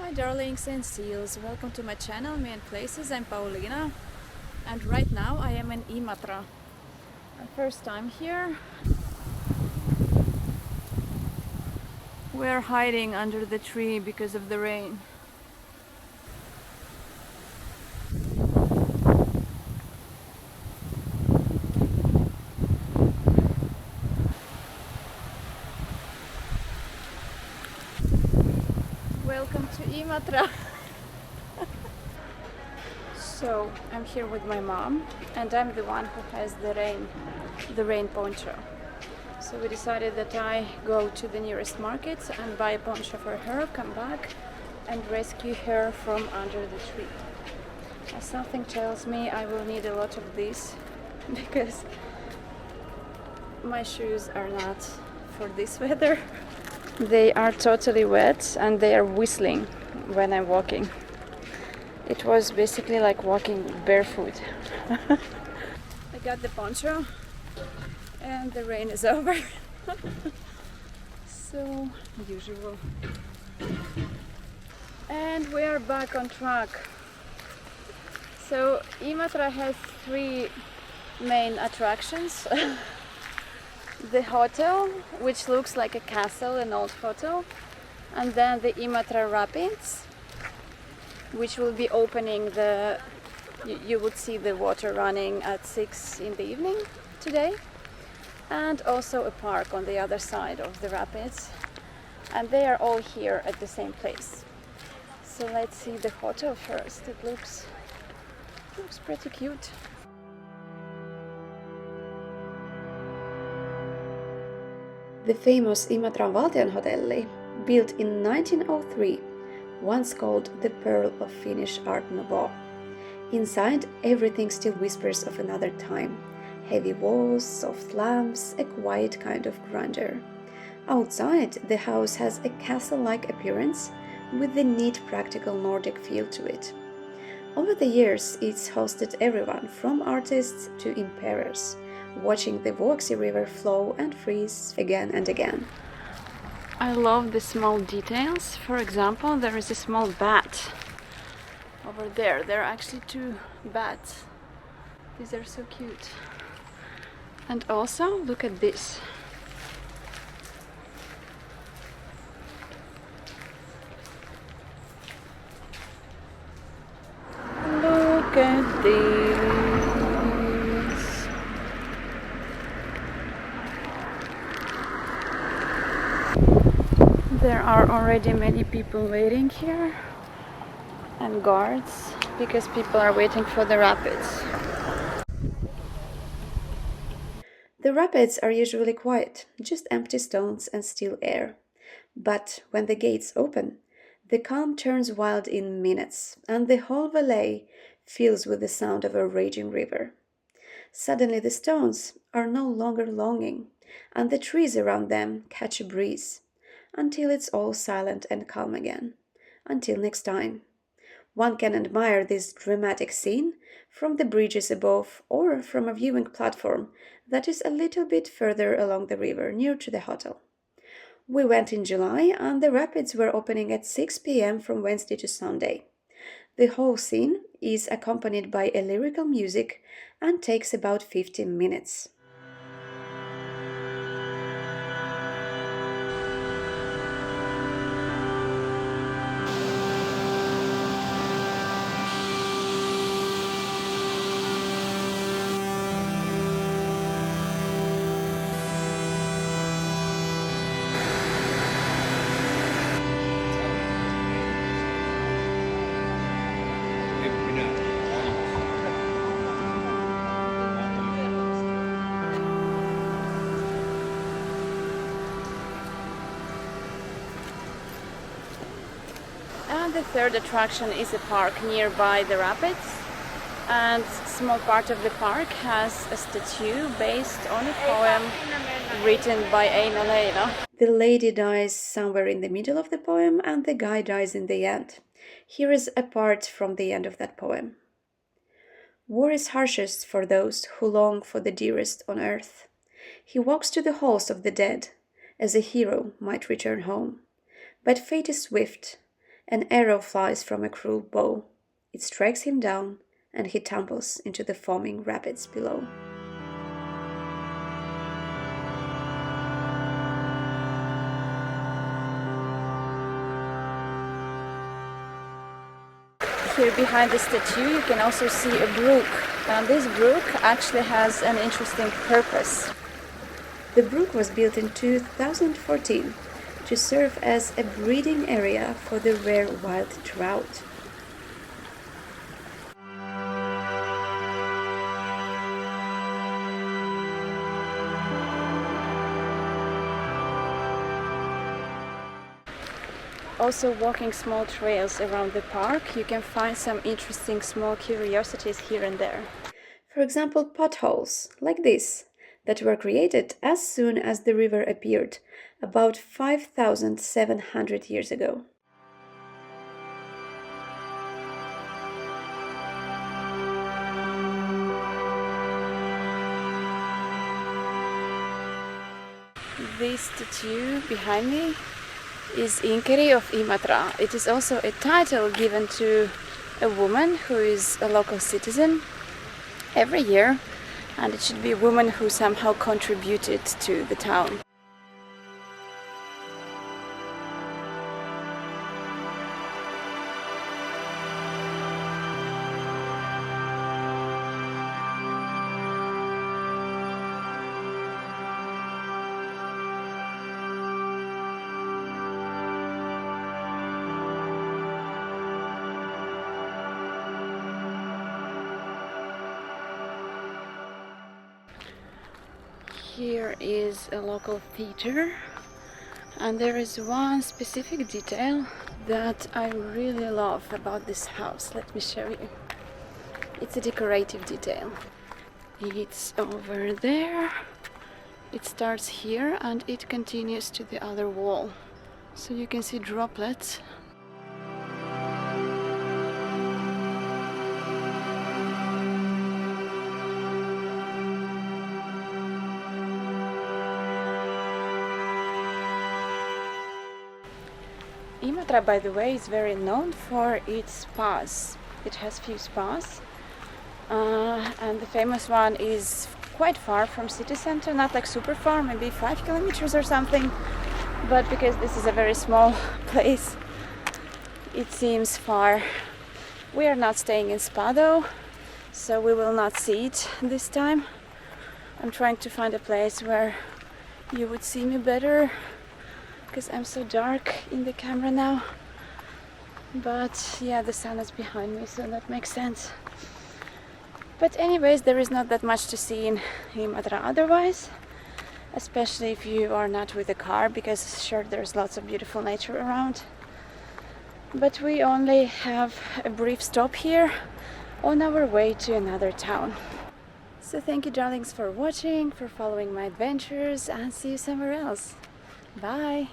Hi darlings and seals, welcome to my channel, Me and Places. I'm Paulina and right now I am in Imatra. My first time here. We're hiding under the tree because of the rain. Welcome to Imatra. So I'm here with my mom and I'm the one who has the rain poncho. So we decided that I go to the nearest market and buy a poncho for her, come back and rescue her from under the tree. Something tells me I will need a lot of this because my shoes are not for this weather. They are totally wet and they are whistling when I'm walking. It was basically like walking barefoot. I got the poncho and the rain is over. So usual. And we are back on track. So Imatra has three main attractions. The hotel, which looks like a castle, an old hotel, and then the Imatra Rapids, which will be opening you would see the water running at 6 in the evening today, and also a park on the other side of the rapids, and they are all here at the same place. So let's see the hotel first. It looks pretty cute. The famous Imatran Valtionhotelli, built in 1903, once called the Pearl of Finnish Art Nouveau. Inside, everything still whispers of another time. Heavy walls, soft lamps, a quiet kind of grandeur. Outside, the house has a castle-like appearance, with the neat practical Nordic feel to it. Over the years, it's hosted everyone from artists to emperors, watching the Vuoksi River flow and freeze again and again. I love the small details. For example, there is a small bat over there. There are actually two bats. These are so cute. And also, look at this. Look at this. There are already many people waiting here and guards because people are waiting for the rapids. The rapids are usually quiet, just empty stones and still air. But when the gates open, the calm turns wild in minutes, and the whole valley fills with the sound of a raging river. Suddenly the stones are no longer longing, and the trees around them catch a breeze, until it's all silent and calm again. Until next time. One can admire this dramatic scene from the bridges above or from a viewing platform that is a little bit further along the river near to the hotel. We went in July and the rapids were opening at 6 p.m. from Wednesday to Sunday. The whole scene is accompanied by a lyrical music and takes about 15 minutes. And the third attraction is a park nearby the rapids, and a small part of the park has a statue based on a poem written by Eino Leino. The lady dies somewhere in the middle of the poem and the guy dies in the end. Here is a part from the end of that poem. War is harshest for those who long for the dearest on earth. He walks to the halls of the dead, as a hero might return home. But fate is swift, An arrow flies from a cruel bow. It strikes him down, and he tumbles into the foaming rapids below. Here behind the statue you can also see a brook, and this brook actually has an interesting purpose. The brook was built in 2014 to serve as a breeding area for the rare wild trout. Also, walking small trails around the park, you can find some interesting small curiosities here and there. For example, potholes, like this, that were created as soon as the river appeared, about 5,700 years ago. This statue behind me is Inkeri of Imatra. It is also a title given to a woman who is a local citizen every year, and it should be a woman who somehow contributed to the town. Here is a local theater, and there is one specific detail that I really love about this house. Let me show you. It's a decorative detail. It's over there. It starts here and it continues to the other wall. So you can see droplets. Imatra, by the way, is very known for its spas. It has few spas, and the famous one is quite far from city center, not like super far, maybe 5 kilometers or something, but because this is a very small place, it seems far. We are not staying in spa though, so we will not see it this time. I'm trying to find a place where you would see me better, because I'm so dark in the camera now. But yeah, the sun is behind me, so that makes sense. But anyways, there is not that much to see in Imatra otherwise, especially if you are not with a car, because sure, there's lots of beautiful nature around. But we only have a brief stop here on our way to another town. So thank you, darlings, for watching, for following my adventures, and see you somewhere else. Bye!